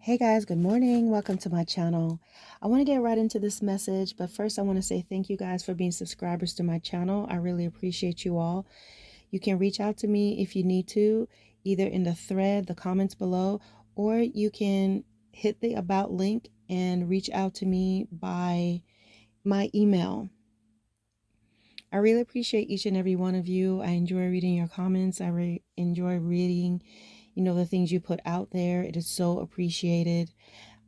Hey guys, good morning. Welcome to my channel. I want to get right into this message, but first I want to say thank you guys for being subscribers to my channel. I really appreciate you all. You can reach out to me if you need to, either in the thread, the comments below, or you can hit the about link and reach out to me by my email. I really appreciate each and every one of you. I enjoy reading your comments. I enjoy reading, the things you put out there. It is so appreciated.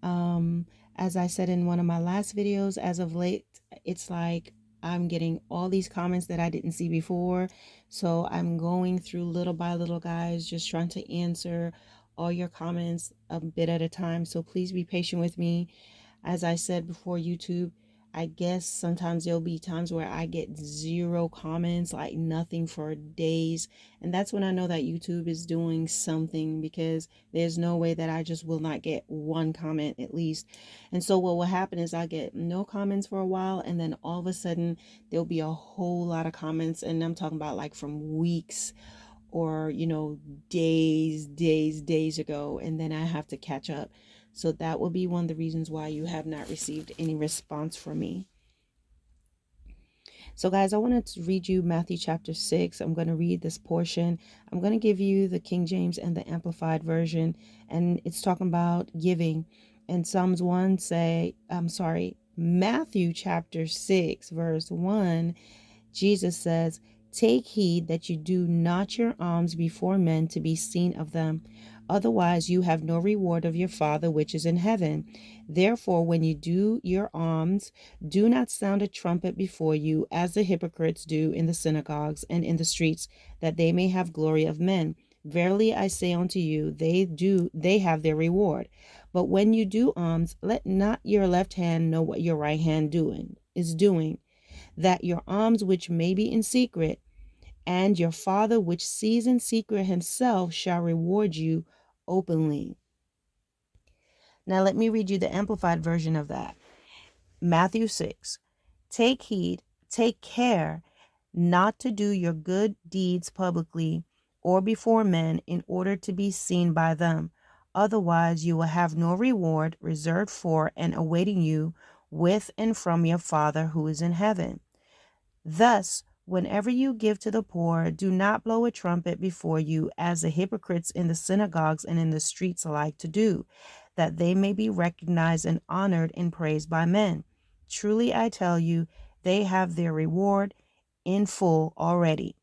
Um, as I said in one of my last videos, as of late, it's like I'm getting all these comments that I didn't see before. So I'm going through little by little, guys, just trying to answer all your comments a bit at a time. So please be patient with me. As I said before, YouTube, I guess sometimes there'll be times where I get zero comments, like nothing for days. And that's when I know that YouTube is doing something, because there's no way that I just will not get one comment at least. And so what will happen is I get no comments for a while, and then all of a sudden there'll be a whole lot of comments. And I'm talking about like from weeks or, days ago. And then I have to catch up. So that will be one of the reasons why you have not received any response from me. So guys, I wanted to read you Matthew chapter 6. I'm going to read this portion. I'm going to give you the King James and the Amplified version. And it's talking about giving. And Psalms 1 Matthew chapter 6, verse 1, Jesus says, "Take heed that you do not your alms before men to be seen of them. Otherwise you have no reward of your Father which is in heaven. Therefore, when you do your alms, do not sound a trumpet before you, as the hypocrites do in the synagogues and in the streets, that they may have glory of men. Verily I say unto you, they have their reward. But when you do alms, let not your left hand know what your right hand is doing, that your alms which may be in secret, and your Father which sees in secret himself shall reward you openly." Now let me read you the amplified version of that. Matthew 6. "Take heed, take care not to do your good deeds publicly or before men in order to be seen by them. Otherwise you will have no reward reserved for and awaiting you with and from your Father who is in heaven. Thus, whenever you give to the poor, do not blow a trumpet before you, as the hypocrites in the synagogues and in the streets like to do, that they may be recognized and honored and praised by men. Truly I tell you, they have their reward in full already.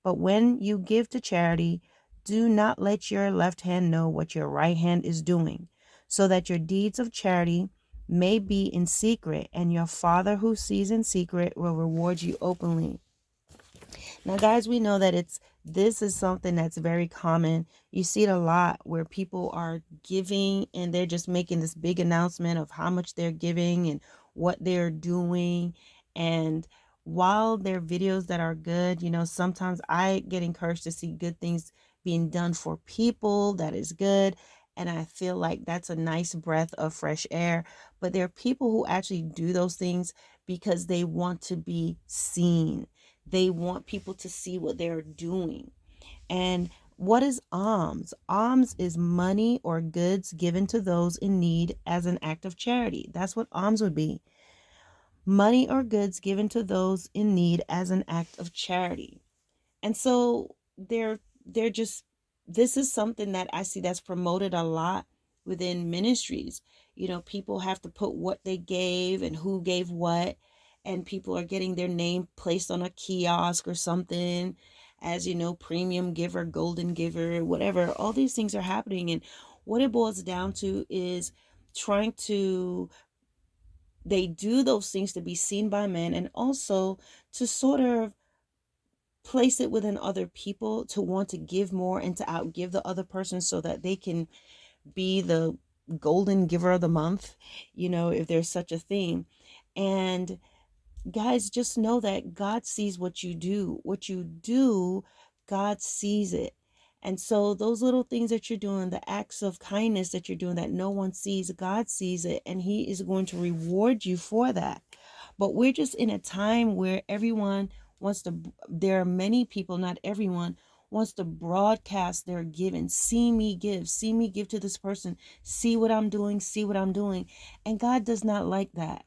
But when you give to charity, do not let your left hand know what your right hand is doing, so that your deeds of charity may be in secret, and your Father who sees in secret will reward you openly." Now, guys, we know that this is something that's very common. You see it a lot where people are giving and they're just making this big announcement of how much they're giving and what they're doing. And while they're videos that are good, sometimes I get encouraged to see good things being done for people. That is good. And I feel like that's a nice breath of fresh air. But there are people who actually do those things because they want to be seen. They want people to see what they're doing. And what is alms? Alms is money or goods given to those in need as an act of charity. That's what alms would be. Money or goods given to those in need as an act of charity. And so they're just, this is something that I see that's promoted a lot within ministries. People have to put what they gave and who gave what, and people are getting their name placed on a kiosk or something as, premium giver, golden giver, whatever. All these things are happening, and what it boils down to is trying to they do those things to be seen by men, and also to sort of place it within other people, to want to give more and to outgive the other person so that they can be the golden giver of the month, if there's such a thing. And guys, just know that God sees what you do. What you do, God sees it. And so those little things that you're doing, the acts of kindness that you're doing that no one sees, God sees it, and he is going to reward you for that. But we're just in a time where everyone wants to, there are many people, not everyone, wants to broadcast their giving. See me give to this person, see what I'm doing, see what I'm doing. And God does not like that,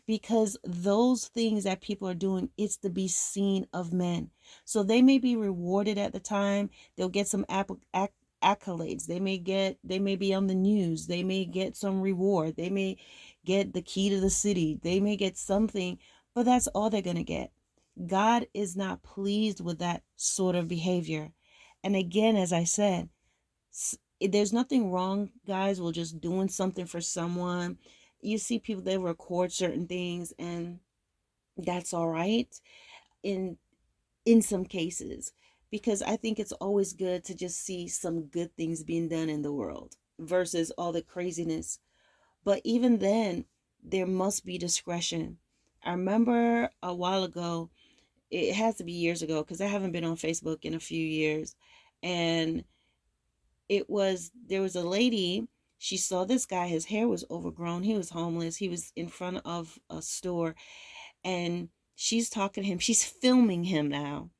because those things that people are doing, it's to be seen of men. So they may be rewarded at the time. They'll get some accolades. They may be on the news. They may get some reward. They may get the key to the city. They may get something, but that's all they're going to get. God is not pleased with that sort of behavior. And again, as I said, there's nothing wrong, guys, with just doing something for someone. You see people, they record certain things, and that's all right in some cases, because I think it's always good to just see some good things being done in the world versus all the craziness. But even then, there must be discretion. I remember a while ago, it has to be years ago because I haven't been on Facebook in a few years. And there was a lady, she saw this guy, his hair was overgrown, he was homeless, he was in front of a store, and she's talking to him, she's filming him now.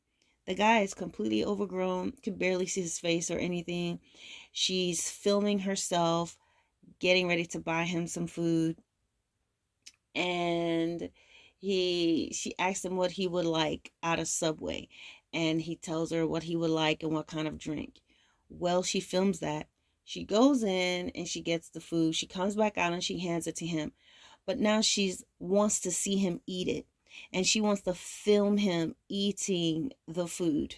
The guy is completely overgrown, could barely see his face or anything. She's filming herself, getting ready to buy him some food, and she asked him what he would like out of Subway, and he tells her what he would like and what kind of drink. Well, she films that. She goes in and she gets the food. She comes back out and she hands it to him. But now she wants to see him eat it, and she wants to film him eating the food.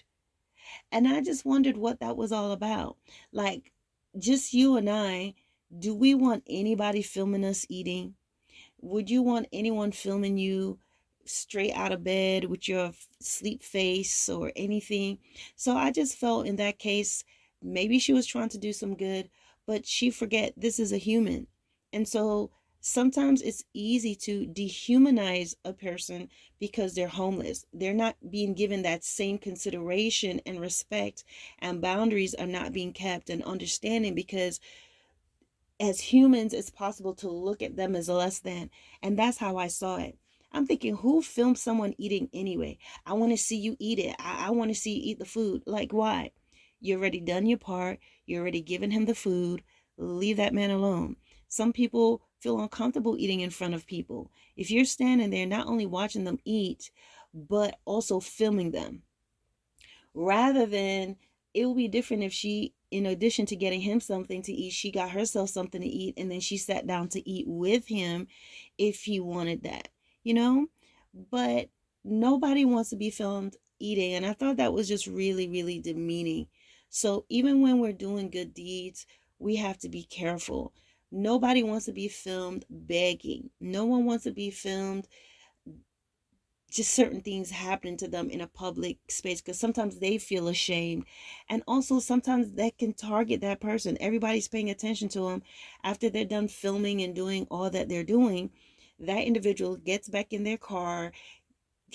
And I just wondered what that was all about. Like, just you and I, do we want anybody filming us eating? Would you want anyone filming you straight out of bed with your sleep face or anything? So I just felt in that case, maybe she was trying to do some good, but she forget this is a human. And so sometimes it's easy to dehumanize a person because they're homeless. They're not being given that same consideration and respect, and boundaries are not being kept and understanding, because as humans, it's possible to look at them as less than. And that's how I saw it. I'm thinking, who filmed someone eating anyway? I want to see you eat it. I want to see you eat the food. Like, why? You already done your part. You already given him the food. Leave that man alone. Some people feel uncomfortable eating in front of people. If you're standing there, not only watching them eat, but also filming them, rather than, it would be different if she, in addition to getting him something to eat, she got herself something to eat and then she sat down to eat with him if he wanted that, you know. But nobody wants to be filmed eating, and I thought that was just really, really demeaning. So even when we're doing good deeds, we have to be careful. Nobody wants to be filmed begging. No one wants to be filmed just certain things happening to them in a public space, because sometimes they feel ashamed. And also sometimes that can target that person. Everybody's paying attention to them. After they're done filming and doing all that they're doing, that individual gets back in their car,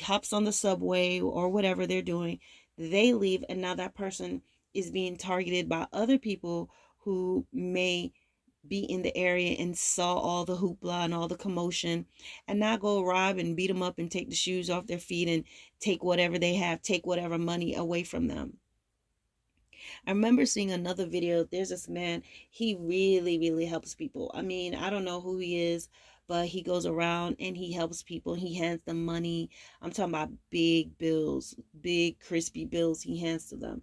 hops on the subway or whatever they're doing, they leave, and now that person is being targeted by other people who may be in the area and saw all the hoopla and all the commotion, and now go rob and beat them up and take the shoes off their feet and take whatever they have, take whatever money away from them. I remember seeing another video. There's this man, he really, really helps people. I mean, I don't know who he is, but he goes around and he helps people. He hands them money. I'm talking about big bills, big crispy bills he hands to them.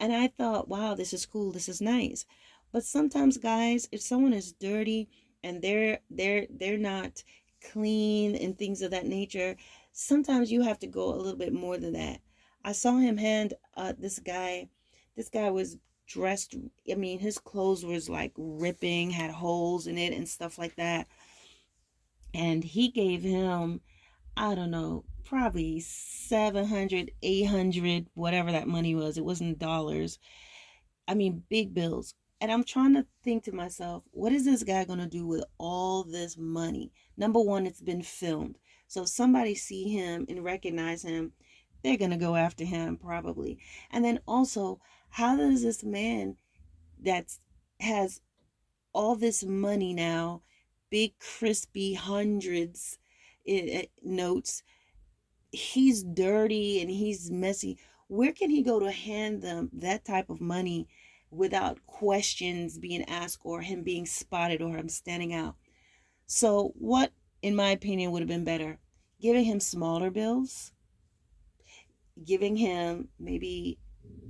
And I thought, wow, this is cool. This is nice. But sometimes, guys, if someone is dirty and they're not clean and things of that nature, sometimes you have to go a little bit more than that. I saw him hand this guy was dressed, I mean, his clothes was like ripping, had holes in it and stuff like that. And he gave him, I don't know, probably 700, 800, whatever that money was. It wasn't dollars. I mean, big bills. And I'm trying to think to myself, what is this guy going to do with all this money? Number one, it's been filmed. So if somebody see him and recognize him, they're going to go after him probably. And then also, how does this man that has all this money now, big crispy hundreds in notes, he's dirty and he's messy. Where can he go to hand them that type of money without questions being asked or him being spotted or him standing out? So, what, in my opinion, would have been better? Giving him smaller bills, giving him maybe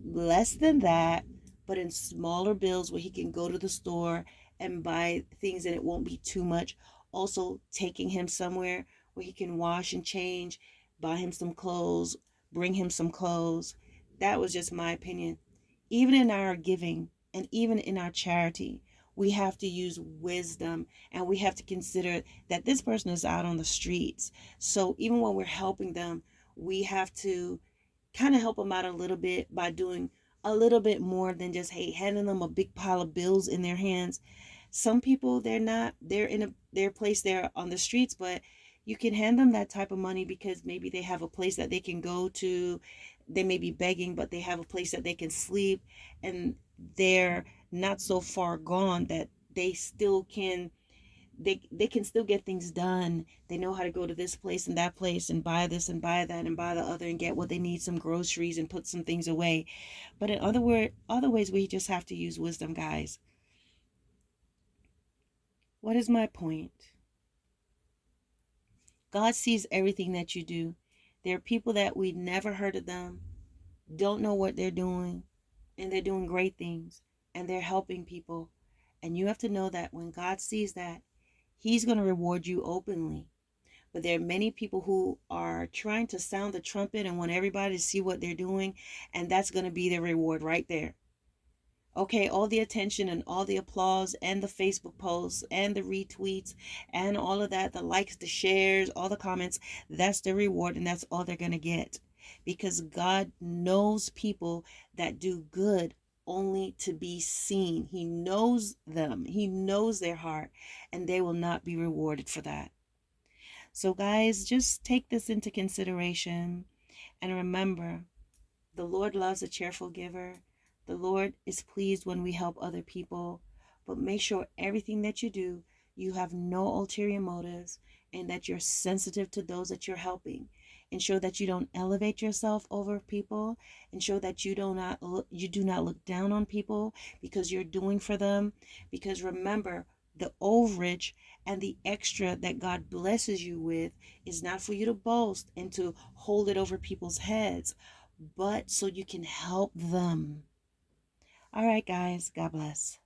less than that, but in smaller bills where he can go to the store and buy things and it won't be too much. Also, taking him somewhere where he can wash and change, buy him some clothes, bring him some clothes. That was just my opinion. Even in our giving and even in our charity, we have to use wisdom and we have to consider that this person is out on the streets. So even when we're helping them, we have to kind of help them out a little bit by doing a little bit more than just, hey, handing them a big pile of bills in their hands. Some people, they're in their place there on the streets, but you can hand them that type of money because maybe they have a place that they can go to. They may be begging, but they have a place that they can sleep, and they're not so far gone that they still can, they can still get things done. They know how to go to this place and that place and buy this and buy that and buy the other and get what they need, some groceries, and put some things away. But in other ways, we just have to use wisdom, guys. What is my point? God sees everything that you do. There are people that we never heard of them, don't know what they're doing, and they're doing great things, and they're helping people. And you have to know that when God sees that, He's going to reward you openly. But there are many people who are trying to sound the trumpet and want everybody to see what they're doing, and that's going to be the reward right there. Okay, all the attention and all the applause and the Facebook posts and the retweets and all of that, the likes, the shares, all the comments, that's the reward, and that's all they're going to get. Because God knows people that do good only to be seen. He knows them, He knows their heart, and they will not be rewarded for that. So, guys, just take this into consideration and remember, the Lord loves a cheerful giver. The Lord is pleased when we help other people. But make sure everything that you do, you have no ulterior motives and that you're sensitive to those that you're helping. Ensure that you don't elevate yourself over people. Ensure that you do not look down on people because you're doing for them. Because remember, the overage and the extra that God blesses you with is not for you to boast and to hold it over people's heads, but so you can help them. All right, guys, God bless.